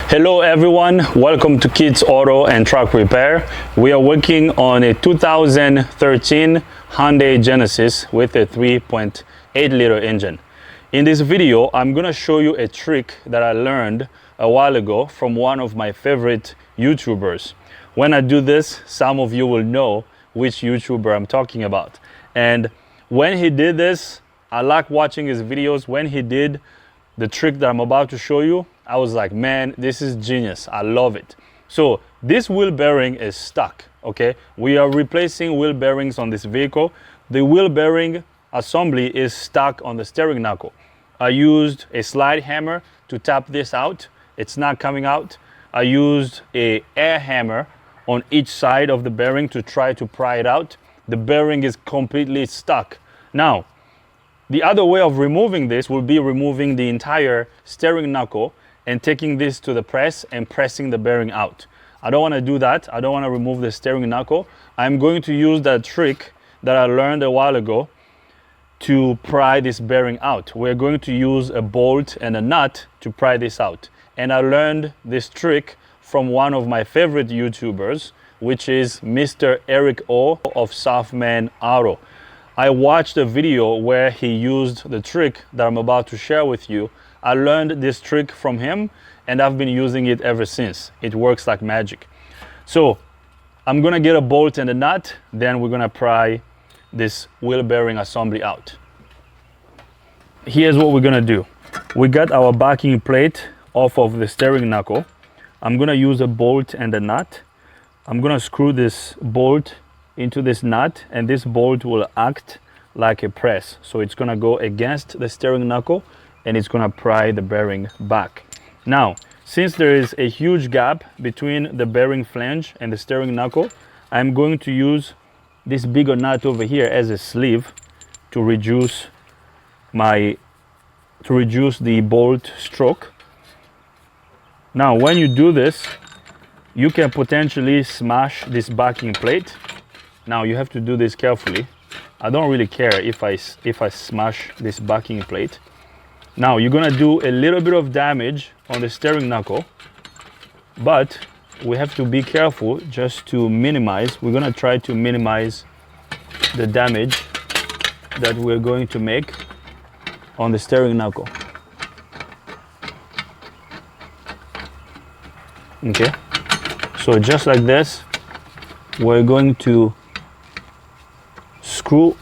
Hello everyone, welcome to Kids Auto and Truck Repair. We are working on a 2013 Hyundai Genesis with a 3.8 liter engine. In this video, I'm gonna show you a trick that I learned a while ago from one of my favorite YouTubers. When I do this, some of you will know which YouTuber I'm talking about. And when he did this, I like watching his videos. When he did the trick that I'm about to show you, I was like, man, this is genius. I love it. So this wheel bearing is stuck, okay? We are replacing wheel bearings on this vehicle. The wheel bearing assembly is stuck on the steering knuckle. I used a slide hammer to tap this out. It's not coming out. I used a air hammer on each side of the bearing to try to pry it out. The bearing is completely stuck. Now, the other way of removing this will be removing the entire steering knuckle and taking this to the press and pressing the bearing out. I don't want to do that. I don't want to remove the steering knuckle. I'm going to use that trick that I learned a while ago to pry this bearing out. We're going to use a bolt and a nut to pry this out. And I learned this trick from one of my favorite YouTubers, which is Mr. Eric O of Southman Auto. I watched a video where he used the trick that I'm about to share with you. I learned this trick from him and I've been using it ever since. It works like magic. So I'm gonna get a bolt and a nut, then we're gonna pry this wheel bearing assembly out. Here's what we're gonna do. We got our backing plate off of the steering knuckle. I'm gonna use a bolt and a nut. I'm gonna screw this bolt into this nut, and this bolt will act like a press. So it's gonna go against the steering knuckle and it's gonna pry the bearing back. Now, since there is a huge gap between the bearing flange and the steering knuckle, I'm going to use this bigger nut over here as a sleeve to reduce the bolt stroke. Now, when you do this, you can potentially smash this backing plate. Now you have to do this carefully. I don't really care if I smash this backing plate. Now you're gonna do a little bit of damage on the steering knuckle, but we have to be careful just to minimize. We're gonna try to minimize the damage that we're going to make on the steering knuckle. Okay, so just like this, we're going to screw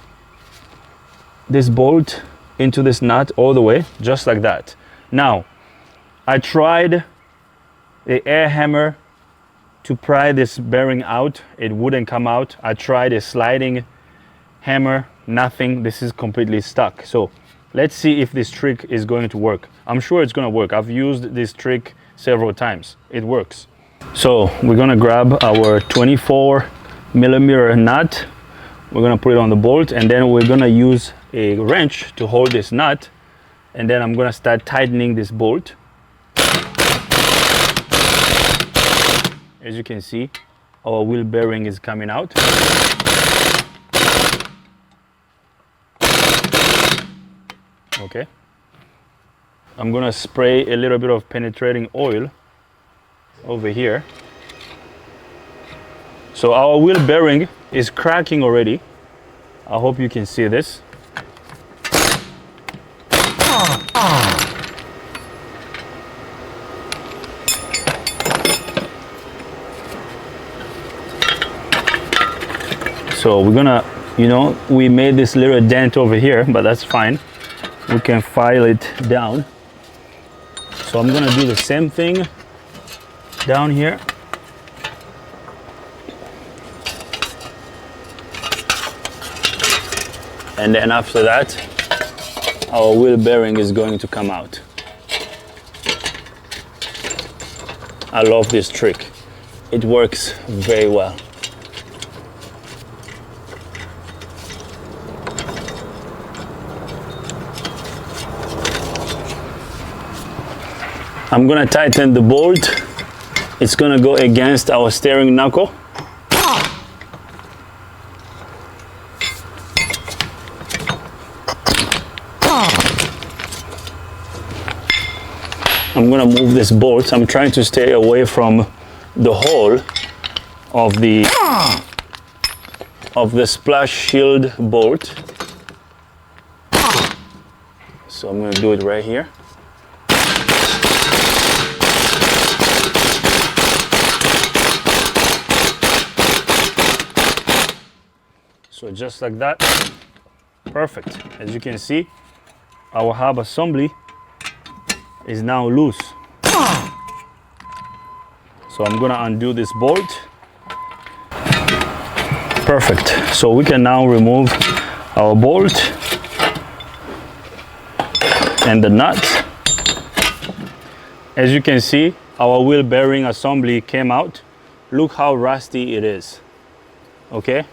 this bolt into this nut all the way, just like that. Now, I tried the air hammer to pry this bearing out. It wouldn't come out. I tried a sliding hammer, nothing. This is completely stuck. So let's see if this trick is going to work. I'm sure it's gonna work. I've used this trick several times. It works. So we're gonna grab our 24mm nut. We're gonna put it on the bolt, and then we're gonna use a wrench to hold this nut, and then I'm gonna start tightening this bolt. As you can see, our wheel bearing is coming out. Okay. I'm gonna spray a little bit of penetrating oil over here. So our wheel bearing is cracking already. I hope you can see this. So we're gonna, we made this little dent over here, but that's fine. We can file it down. So I'm gonna do the same thing down here. And then after that, our wheel bearing is going to come out. I love this trick. It works very well. I'm gonna tighten the bolt. It's gonna go against our steering knuckle. I'm gonna move this bolt. I'm trying to stay away from the hole of the splash shield bolt. So I'm gonna do it right here. So just like that, perfect. As you can see, our hub assembly is now loose. So I'm gonna undo this bolt. Perfect. So we can now remove our bolt and the nut. As you can see, our wheel bearing assembly came out. Look how rusty it is. Okay,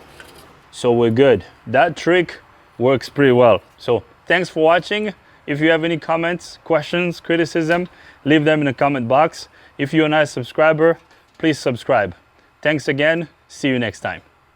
so we're good. That trick works pretty well. So thanks for watching. If you have any comments, questions, criticism, leave them in the comment box. If you're not a subscriber, please subscribe. Thanks again. See you next time.